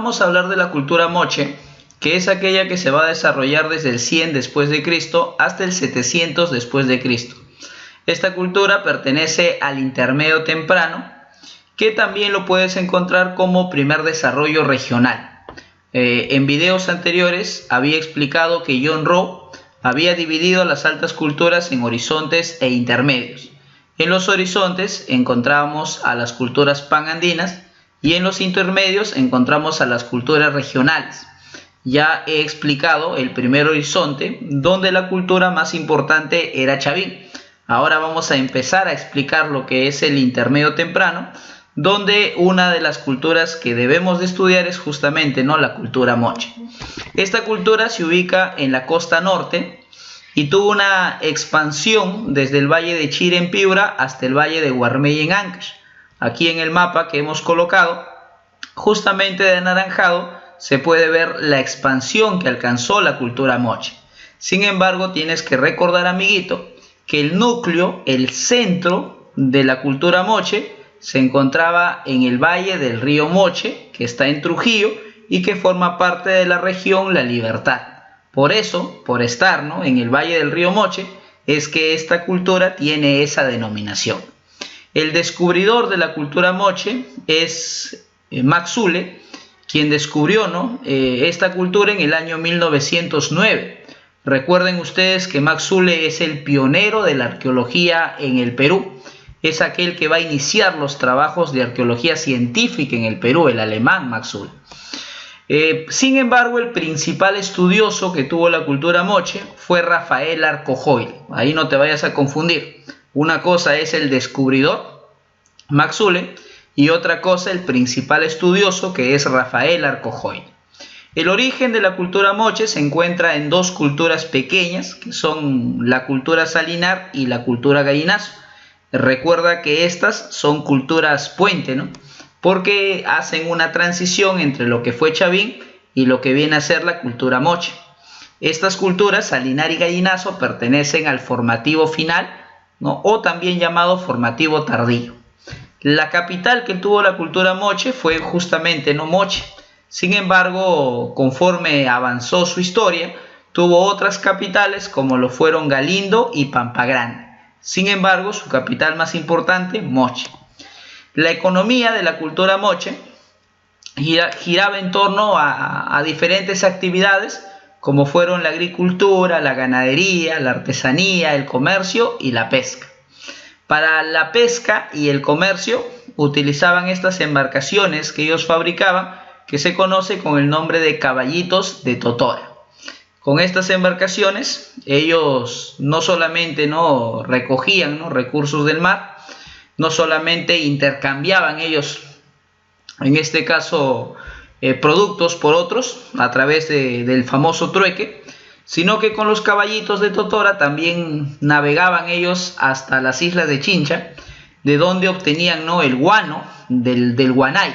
vamos a hablar de la cultura moche, que es aquella que se va a desarrollar desde el 100 después de Cristo hasta el 700 después de Cristo. Esta cultura pertenece al intermedio temprano, que también lo puedes encontrar como primer desarrollo regional. En videos anteriores había explicado que John Rowe había dividido las altas culturas en horizontes e intermedios. En los horizontes encontrábamos a las culturas panandinas y en los intermedios encontramos a las culturas regionales. Ya he explicado el primer horizonte, donde la cultura más importante era Chavín. Ahora vamos a empezar a explicar lo que es el intermedio temprano, donde una de las culturas que debemos de estudiar es justamente, ¿no?, la cultura moche. Esta cultura se ubica en la costa norte y tuvo una expansión desde el valle de Chira en Piura hasta el valle de Guarmey en Ancash. Aquí en el mapa que hemos colocado, justamente de anaranjado, se puede ver la expansión que alcanzó la cultura moche. Sin embargo, tienes que recordar, amiguito, que el núcleo, el centro de la cultura moche, se encontraba en el valle del río Moche, que está en Trujillo y que forma parte de la región La Libertad. Por eso, por estar, ¿no?, en el valle del río Moche, es que esta cultura tiene esa denominación. El descubridor de la cultura moche es Max Zülle, quien descubrió, ¿no?, esta cultura en el año 1909. Recuerden ustedes que Max Zülle es el pionero de la arqueología en el Perú. Es aquel que va a iniciar los trabajos de arqueología científica en el Perú, el alemán Max Zülle. Sin embargo, el principal estudioso que tuvo la cultura moche fue Rafael Arcojoyle. Ahí no te vayas a confundir. Una cosa es el descubridor, Max Zülle, y otra cosa el principal estudioso, que es Rafael Arcojoyle. El origen de la cultura moche se encuentra en dos culturas pequeñas, que son la cultura salinar y la cultura gallinazo. Recuerda que estas son culturas puente, ¿no?, porque hacen una transición entre lo que fue Chavín y lo que viene a ser la cultura moche. Estas culturas, salinar y gallinazo, pertenecen al formativo final, ¿no?, o también llamado formativo tardío. La capital que tuvo la cultura moche fue justamente, ¿no?, Moche. Sin embargo, conforme avanzó su historia, tuvo otras capitales como lo fueron Galindo y Pampa Grande. Sin embargo, su capital más importante, Moche. La economía de la cultura moche giraba en torno a diferentes actividades, como fueron la agricultura, la ganadería, la artesanía, el comercio y la pesca. Para la pesca y el comercio utilizaban estas embarcaciones que ellos fabricaban, que se conoce con el nombre de caballitos de totora. Con estas embarcaciones ellos no solamente recogían, ¿no?, recursos del mar, no solamente intercambiaban ellos, en este caso, productos por otros a través del famoso trueque, sino que con los caballitos de totora también navegaban ellos hasta las islas de Chincha, de donde obtenían, ¿no?, el guano del guanay,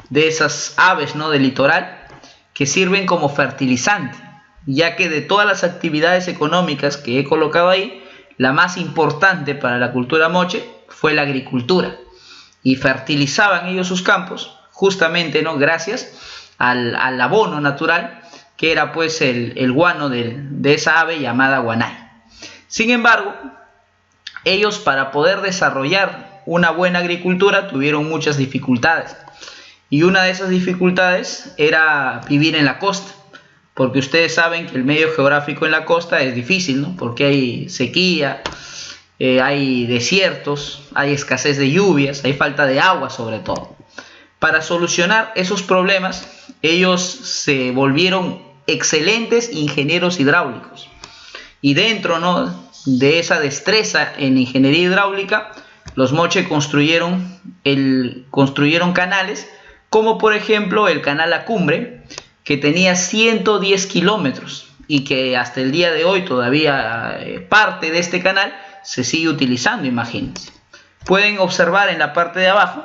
de esas aves, ¿no?, del litoral, que sirven como fertilizante, ya que de todas las actividades económicas que he colocado ahí, la más importante para la cultura moche fue la agricultura, y fertilizaban ellos sus campos justamente, ¿no?, gracias al abono natural, que era pues el guano de esa ave llamada guanay. Sin embargo, ellos, para poder desarrollar una buena agricultura, tuvieron muchas dificultades, y una de esas dificultades era vivir en la costa, porque ustedes saben que el medio geográfico en la costa es difícil, ¿no?, porque hay sequía, hay desiertos, hay escasez de lluvias, hay falta de agua sobre todo. Para solucionar esos problemas, ellos se volvieron excelentes ingenieros hidráulicos, y dentro, ¿no?, de esa destreza en ingeniería hidráulica, los moche construyeron canales, como por ejemplo el canal La Cumbre, que tenía 110 kilómetros y que hasta el día de hoy todavía parte de este canal se sigue utilizando, imagínense. Pueden observar en la parte de abajo,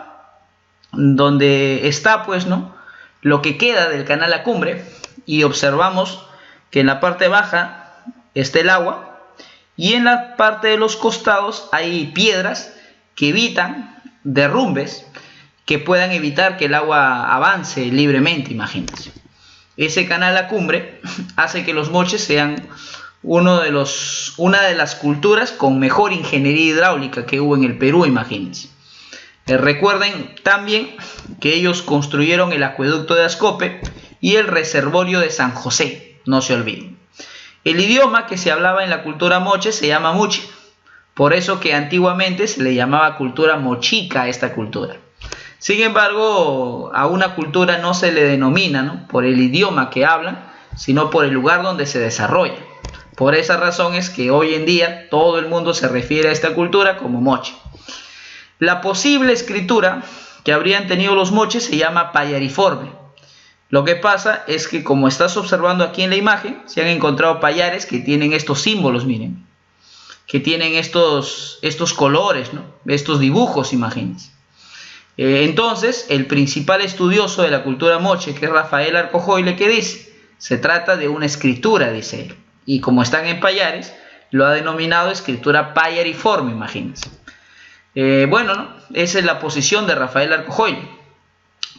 donde está pues, ¿no?, lo que queda del canal La Cumbre, y observamos que en la parte baja está el agua y en la parte de los costados hay piedras que evitan derrumbes que puedan evitar que el agua avance libremente, imagínense. Ese canal lacumbre hace que los moches sean una de las culturas con mejor ingeniería hidráulica que hubo en el Perú, imagínense. Recuerden también que ellos construyeron el acueducto de Ascope y el reservorio de San José, no se olviden. El idioma que se hablaba en la cultura moche se llama muche, por eso que antiguamente se le llamaba cultura mochica a esta cultura. Sin embargo, a una cultura no se le denomina, ¿no?, por el idioma que hablan, sino por el lugar donde se desarrolla. Por esa razón es que hoy en día todo el mundo se refiere a esta cultura como moche. La posible escritura que habrían tenido los moches se llama payariforme. Lo que pasa es que, como estás observando aquí en la imagen, se han encontrado payares que tienen estos símbolos, miren, que tienen estos colores, ¿no?, estos dibujos, imagínense. Entonces, el principal estudioso de la cultura moche, que es Rafael Arcojoyle, ¿qué dice? Se trata de una escritura, dice él. Y como están en payares, lo ha denominado escritura payariforme, imagínense. Bueno, ¿no?, esa es la posición de Rafael Arcojoyle.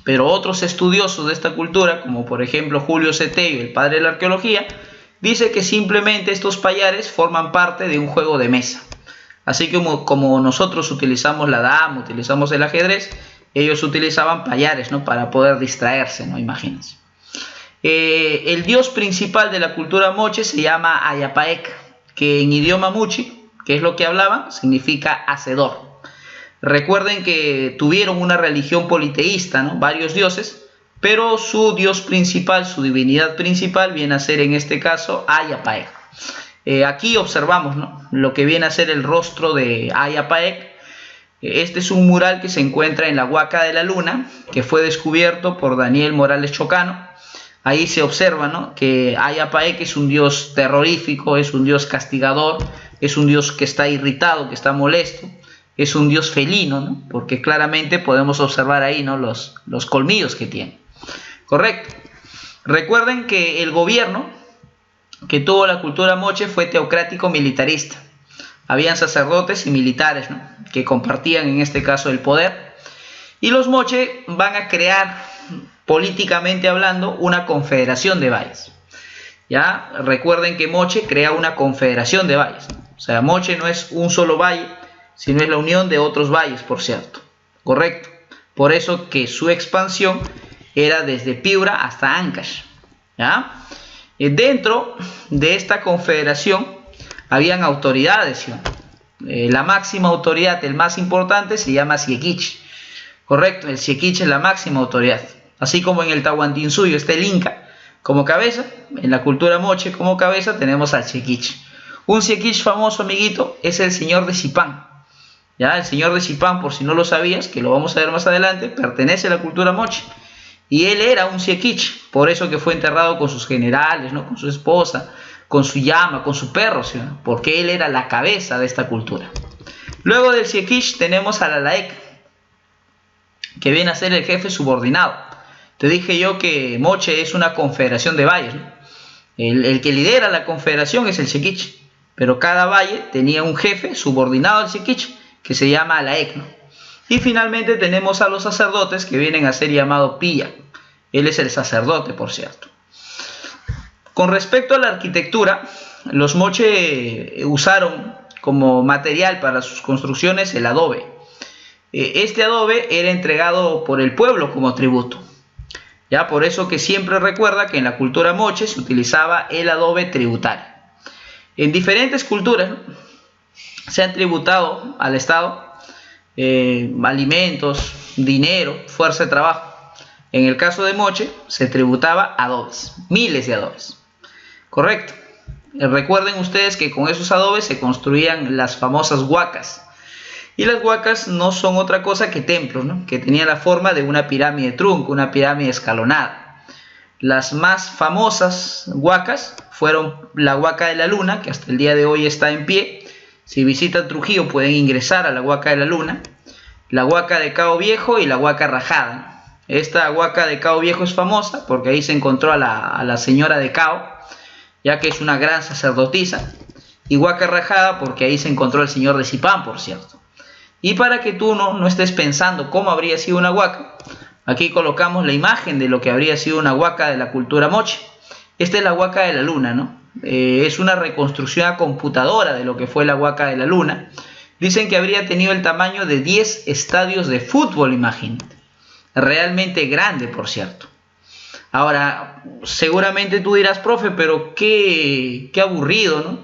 Pero otros estudiosos de esta cultura, como por ejemplo Julio Cetello, el padre de la arqueología, dice que simplemente estos payares forman parte de un juego de mesa. Así como nosotros utilizamos la dama, utilizamos el ajedrez, ellos utilizaban payares, ¿no?, para poder distraerse, ¿no?, imagínense. El dios principal de la cultura moche se llama Ayapaec, que en idioma muchi, que es lo que hablaban, significa hacedor. Recuerden que tuvieron una religión politeísta, ¿no?, varios dioses, pero su dios principal, su divinidad principal, viene a ser en este caso Ayapaec. Aquí observamos, ¿no?, lo que viene a ser el rostro de Ayapaec. Este es un mural que se encuentra en la Huaca de la Luna, que fue descubierto por Daniel Morales Chocano. Ahí se observa, ¿no?, que Ayapaec es un dios terrorífico, es un dios castigador, es un dios que está irritado, que está molesto. Es un dios felino, ¿no?, porque claramente podemos observar ahí, ¿no?, los colmillos que tiene. Correcto. Recuerden que el gobierno que tuvo la cultura moche fue teocrático militarista. Habían sacerdotes y militares, ¿no?, que compartían en este caso el poder. Y los moche van a crear, políticamente hablando, una confederación de valles. ¿Ya? Recuerden que moche crea una confederación de valles, ¿no? O sea, moche no es un solo valle, sino es la unión de otros valles, por cierto. Correcto. Por eso que su expansión era desde Piura hasta Ancash. ¿Ya? Dentro de esta confederación habían autoridades, ¿sí? La máxima autoridad, el más importante, se llama Siequich. Correcto, el Siequich es la máxima autoridad. Así como en el Tahuantinsuyo está el Inca como cabeza, en la cultura moche como cabeza tenemos al Siequich. Un Siequich famoso, amiguito, es el señor de Zipán. ¿Ya? El señor de Zipán, por si no lo sabías, que lo vamos a ver más adelante, pertenece a la cultura moche. Y él era un Siequich, por eso que fue enterrado con sus generales, ¿no?, con su esposa, con su llama, con su perro, ¿sí?, porque él era la cabeza de esta cultura. Luego del Siequich tenemos al Alaec, que viene a ser el jefe subordinado. Te dije yo que moche es una confederación de valles, ¿no? El que lidera la confederación es el Siequich, pero cada valle tenía un jefe subordinado al Siequich, que se llama Alaec, ¿no? Y finalmente tenemos a los sacerdotes, que vienen a ser llamado Pilla. Él es el sacerdote, por cierto. Con respecto a la arquitectura, los moche usaron como material para sus construcciones el adobe. Este adobe era entregado por el pueblo como tributo. Ya, por eso que siempre recuerda que en la cultura moche se utilizaba el adobe tributario. En diferentes culturas, ¿no?, se han tributado al Estado alimentos, dinero, fuerza de trabajo. En el caso de moche se tributaba adobes, miles de adobes. Correcto. Recuerden ustedes que con esos adobes se construían las famosas huacas. Y las huacas no son otra cosa que templos, ¿no?, que tenían la forma de una pirámide trunco, una pirámide escalonada. Las más famosas huacas fueron la Huaca de la Luna, que hasta el día de hoy está en pie. Si visitan Trujillo pueden ingresar a la Huaca de la Luna, la Huaca de Cabo Viejo y la Huaca Rajada. Esta Huaca de Cabo Viejo es famosa porque ahí se encontró a la señora de Cabo, ya que es una gran sacerdotisa, y Huaca Rajada porque ahí se encontró el señor de Zipán, por cierto. Y para que tú no estés pensando cómo habría sido una huaca, aquí colocamos la imagen de lo que habría sido una huaca de la cultura moche. Esta es la huaca de la luna, ¿no? Es una reconstrucción a computadora de lo que fue la huaca de la luna. Dicen que habría tenido el tamaño de 10 estadios de fútbol, imagínate. Realmente grande, por cierto. Ahora, seguramente tú dirás, profe, pero qué aburrido, ¿no?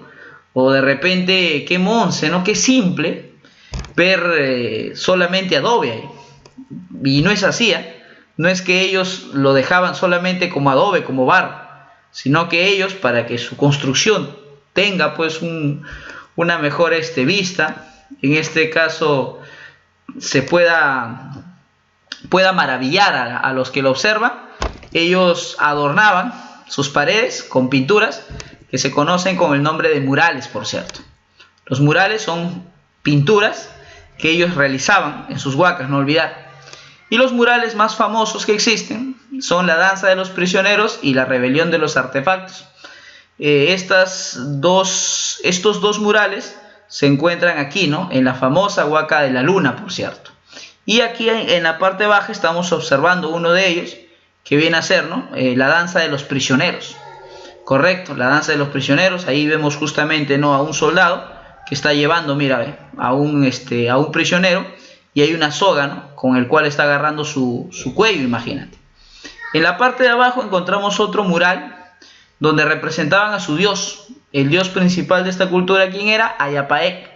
O de repente, qué monce, ¿no? Qué simple ver solamente adobe ahí. Y no es así, ¿eh? No es que ellos lo dejaban solamente como adobe, como barro, sino que ellos, para que su construcción tenga pues una mejor vista, en este caso se pueda maravillar a los que lo observan, ellos adornaban sus paredes con pinturas que se conocen con el nombre de murales, por cierto. Los murales son pinturas que ellos realizaban en sus huacas, no olvidar. Y los murales más famosos que existen son la danza de los prisioneros y la rebelión de los artefactos. Estos dos murales se encuentran aquí, ¿no? En la famosa huaca de la luna, por cierto. Y aquí en la parte baja estamos observando uno de ellos, que viene a ser, ¿no? La danza de los prisioneros. Correcto, la danza de los prisioneros. Ahí vemos justamente, ¿no? A un soldado que está llevando, mira, a un prisionero, y hay una soga, ¿no? Con el cual está agarrando su cuello, imagínate. En la parte de abajo encontramos otro mural donde representaban a su dios. El dios principal de esta cultura, ¿quién era? Ayapaec.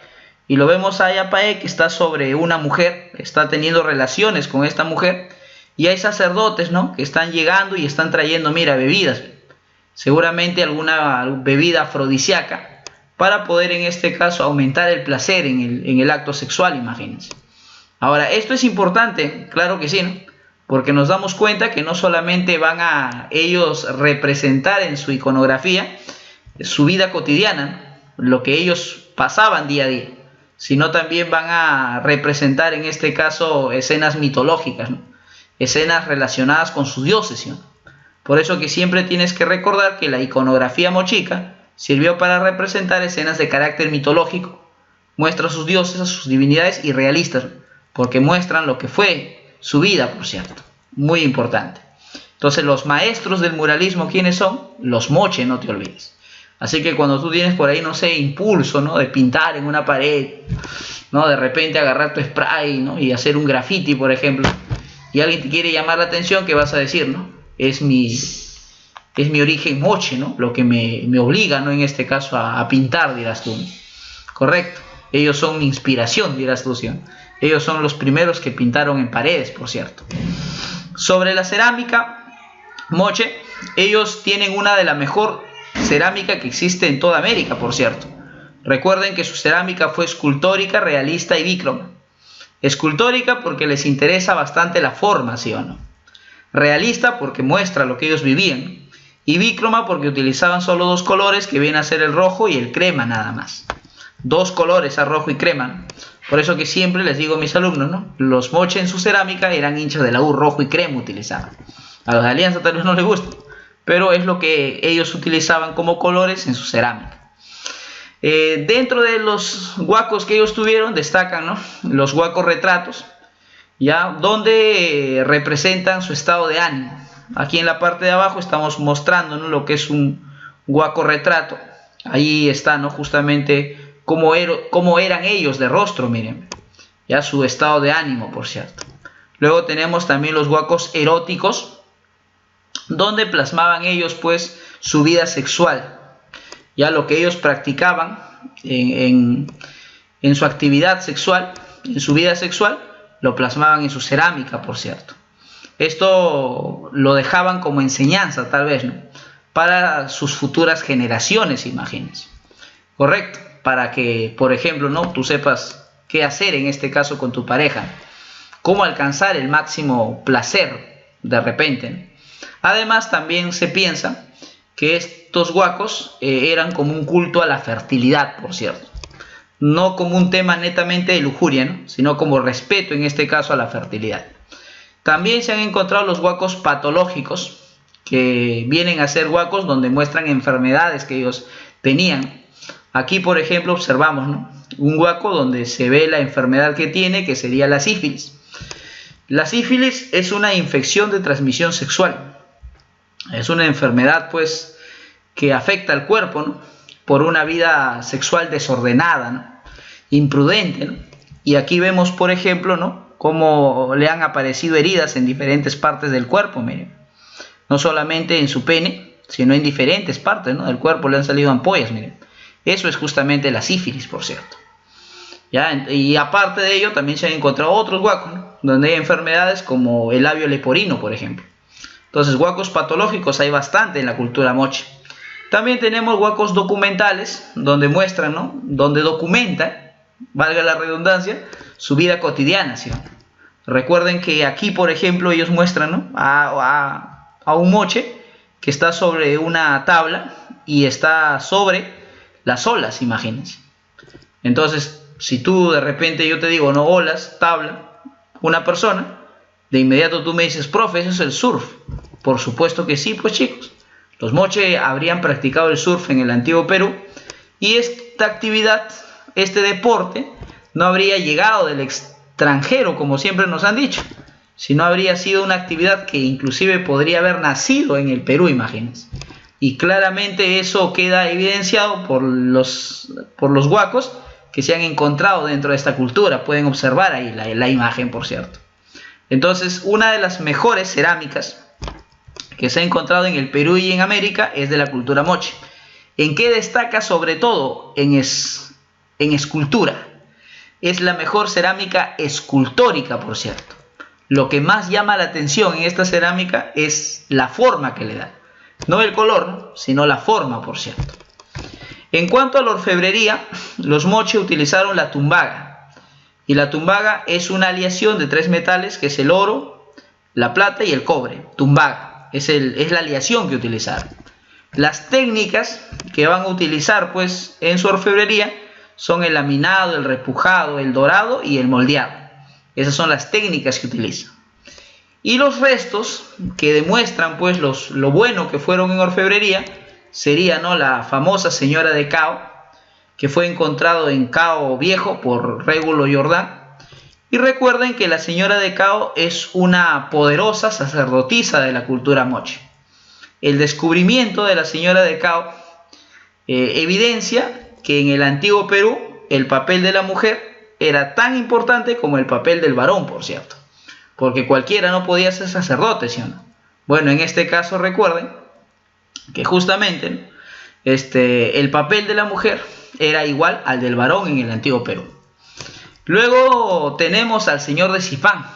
Y lo vemos a Ayapaec, que está sobre una mujer, está teniendo relaciones con esta mujer, y hay sacerdotes, ¿no? Que están llegando y están trayendo, mira, bebidas, seguramente alguna bebida afrodisíaca, para poder en este caso aumentar el placer en el acto sexual, imagínense. Ahora, esto es importante, claro que sí, ¿no? Porque nos damos cuenta que no solamente van a ellos representar en su iconografía su vida cotidiana, lo que ellos pasaban día a día, sino también van a representar en este caso escenas mitológicas, ¿no? Escenas relacionadas con sus dioses, ¿no? Por eso que siempre tienes que recordar que la iconografía mochica sirvió para representar escenas de carácter mitológico, muestra a sus dioses, a sus divinidades y realistas, ¿no? Porque muestran lo que fue su vida, por cierto. Muy importante. Entonces, los maestros del muralismo, ¿quiénes son? Los moche, no te olvides. Así que cuando tú tienes por ahí, no sé, impulso, ¿no? De pintar en una pared, ¿no? De repente agarrar tu spray, ¿no? Y hacer un graffiti, por ejemplo, y alguien te quiere llamar la atención, ¿qué vas a decir, no? Es mi origen moche, ¿no? Lo que me obliga, ¿no? En este caso a pintar, dirás tú, ¿no? Correcto. Ellos son mi inspiración, dirás tú, ¿sí? Ellos son los primeros que pintaron en paredes, por cierto. Sobre la cerámica moche, ellos tienen una de la mejor cerámica que existe en toda América, por cierto. Recuerden que su cerámica fue escultórica, realista y bícroma. Escultórica porque les interesa bastante la forma, ¿sí o no? Realista porque muestra lo que ellos vivían. Y bícroma porque utilizaban solo dos colores, que vienen a ser el rojo y el crema, nada más. Dos colores, a rojo y crema. Por eso que siempre les digo a mis alumnos, ¿no? Los moche en su cerámica eran hinchas de la U, rojo y crema utilizaban. A los de Alianza tal vez no les guste, pero es lo que ellos utilizaban como colores en su cerámica. Dentro de los huacos que ellos tuvieron destacan, ¿no? Los huacos retratos, ¿ya? Donde representan su estado de ánimo. Aquí en la parte de abajo estamos mostrando, ¿no? Lo que es un huaco retrato. Ahí está, ¿no? Justamente cómo eran ellos de rostro, miren, ya su estado de ánimo, por cierto. Luego tenemos también los huacos eróticos, donde plasmaban ellos pues su vida sexual, ya lo que ellos practicaban en su actividad sexual, en su vida sexual, lo plasmaban en su cerámica, por cierto. Esto lo dejaban como enseñanza, tal vez, ¿no? Para sus futuras generaciones, imagínense. Correcto. Para que, por ejemplo, ¿no? Tú sepas qué hacer en este caso con tu pareja, cómo alcanzar el máximo placer de repente, ¿no? Además, también se piensa que estos huacos eran como un culto a la fertilidad, por cierto, no como un tema netamente de lujuria, ¿no? Sino como respeto en este caso a la fertilidad. También se han encontrado los huacos patológicos, que vienen a ser huacos donde muestran enfermedades que ellos tenían. Aquí, por ejemplo, observamos, ¿no?, un huaco donde se ve la enfermedad que tiene, que sería la sífilis. La sífilis es una infección de transmisión sexual. Es una enfermedad, pues, que afecta al cuerpo, ¿no?, por una vida sexual desordenada, ¿no?, imprudente, ¿no? Y aquí vemos, por ejemplo, ¿no?, cómo le han aparecido heridas en diferentes partes del cuerpo, miren. No solamente en su pene, sino en diferentes partes, ¿no?, del cuerpo le han salido ampollas, miren. Eso es justamente la sífilis, por cierto. ¿Ya? Y aparte de ello, también se han encontrado otros huacos, ¿no?, donde hay enfermedades como el labio leporino, por ejemplo. Entonces, huacos patológicos hay bastante en la cultura moche. También tenemos huacos documentales, donde muestran, ¿no?, donde documentan, valga la redundancia, su vida cotidiana, ¿sí? Recuerden que aquí, por ejemplo, ellos muestran, ¿no?, a un moche que está sobre una tabla y está sobre las olas, imagínense. Entonces, si tú de repente yo te digo, no, olas, tabla, una persona, de inmediato tú me dices, profe, eso es el surf. Por supuesto que sí, pues chicos. Los moche habrían practicado el surf en el antiguo Perú y esta actividad, este deporte, no habría llegado del extranjero, como siempre nos han dicho, sino habría sido una actividad que inclusive podría haber nacido en el Perú, imagínense. Y claramente eso queda evidenciado por los huacos que se han encontrado dentro de esta cultura. Pueden observar ahí la imagen, por cierto. Entonces, una de las mejores cerámicas que se ha encontrado en el Perú y en América es de la cultura moche. ¿En qué destaca sobre todo? En escultura. Es la mejor cerámica escultórica, por cierto. Lo que más llama la atención en esta cerámica es la forma que le da. No el color, ¿no?, sino la forma, por cierto. En cuanto a la orfebrería, los moche utilizaron la tumbaga. Y la tumbaga es una aleación de 3 metales, que es el oro, la plata y el cobre. Tumbaga es la aleación que utilizaron. Las técnicas que van a utilizar, pues, en su orfebrería son el laminado, el repujado, el dorado y el moldeado. Esas son las técnicas que utilizan. Y los restos que demuestran, pues, lo bueno que fueron en orfebrería sería, ¿no?, la famosa señora de Cao, que fue encontrado en Cao Viejo por Régulo Jordán. Y recuerden que la señora de Cao es una poderosa sacerdotisa de la cultura moche. El descubrimiento de la señora de Cao evidencia que en el antiguo Perú el papel de la mujer era tan importante como el papel del varón, por cierto. Porque cualquiera no podía ser sacerdote, ¿sí o no? Bueno, en este caso recuerden que justamente el papel de la mujer era igual al del varón en el antiguo Perú. Luego tenemos al señor de Zipán,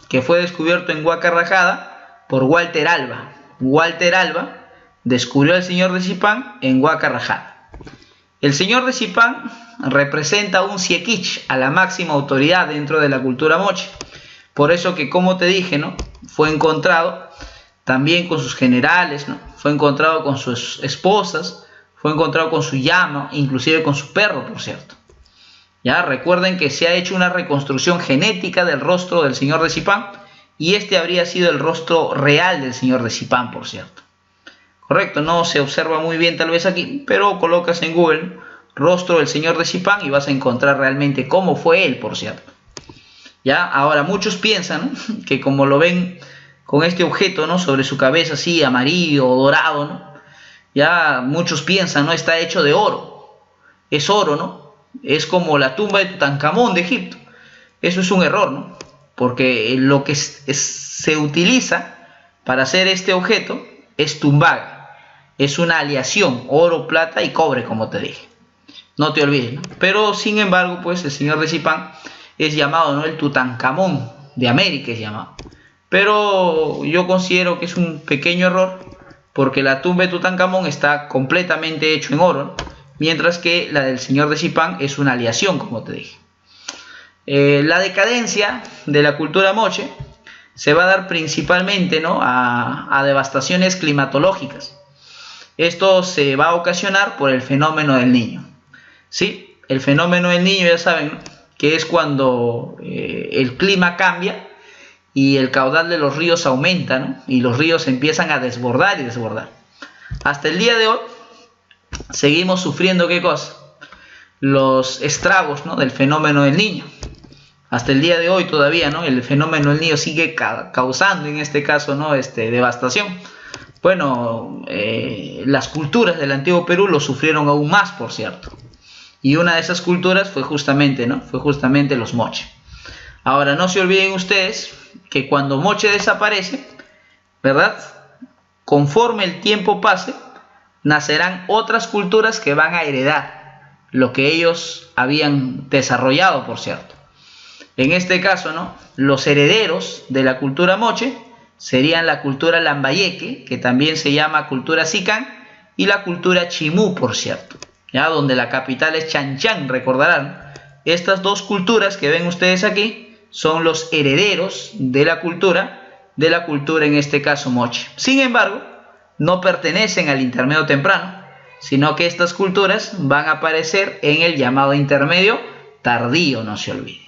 que fue descubierto en Huaca Rajada por Walter Alba. Walter Alba descubrió al señor de Zipán en Huaca Rajada. El señor de Zipán representa un siequich, a la máxima autoridad dentro de la cultura moche. Por eso que, como te dije, ¿no?, fue encontrado también con sus generales, ¿no?, fue encontrado con sus esposas, fue encontrado con su llama, inclusive con su perro, por cierto. Ya recuerden que se ha hecho una reconstrucción genética del rostro del señor de Zipán y este habría sido el rostro real del señor de Zipán, por cierto. Correcto, no se observa muy bien tal vez aquí, pero colocas en Google rostro del señor de Zipán y vas a encontrar realmente cómo fue él, por cierto. Ya, ahora muchos piensan, ¿no?, que como lo ven con este objeto, ¿no?, sobre su cabeza así amarillo o dorado, ¿no?, ya muchos piensan, ¿no?, está hecho de oro. Es oro, ¿no? Es como la tumba de Tutankamón de Egipto. Eso es un error, ¿no? Porque lo que se utiliza para hacer este objeto es tumbaga. Es una aleación, oro, plata y cobre, como te dije. No te olvides, ¿no? Pero sin embargo, pues el señor de Zipán es llamado, ¿no?, el Tutankamón de América es llamado. Pero yo considero que es un pequeño error, porque la tumba de Tutankamón está completamente hecho en oro, ¿no?, mientras que la del señor de Zipán es una aleación, como te dije. La decadencia de la cultura moche se va a dar principalmente, ¿no?, a devastaciones climatológicas. Esto se va a ocasionar por el fenómeno del Niño. Sí, el fenómeno del Niño, ya saben, ¿no?, que es cuando el clima cambia y el caudal de los ríos aumenta, ¿no?, y los ríos empiezan a desbordar y desbordar. Hasta el día de hoy seguimos sufriendo, ¿qué cosa? los estragos, ¿no?, del fenómeno del Niño. Hasta el día de hoy todavía, ¿no?, el fenómeno del Niño sigue causando, en este caso, ¿no?, devastación. Bueno, las culturas del antiguo Perú lo sufrieron aún más, por cierto. Y una de esas culturas fue justamente, ¿no?, fue justamente los moche. Ahora, no se olviden ustedes que cuando moche desaparece, ¿verdad?, conforme el tiempo pase, nacerán otras culturas que van a heredar lo que ellos habían desarrollado, por cierto. En este caso, ¿no?, los herederos de la cultura moche serían la cultura lambayeque, que también se llama cultura sicán, y la cultura chimú, por cierto, ¿ya?, donde la capital es Chanchan, recordarán. Estas dos culturas que ven ustedes aquí son los herederos de la cultura en este caso moche. Sin embargo, no pertenecen al intermedio temprano, sino que estas culturas van a aparecer en el llamado intermedio tardío, no se olviden.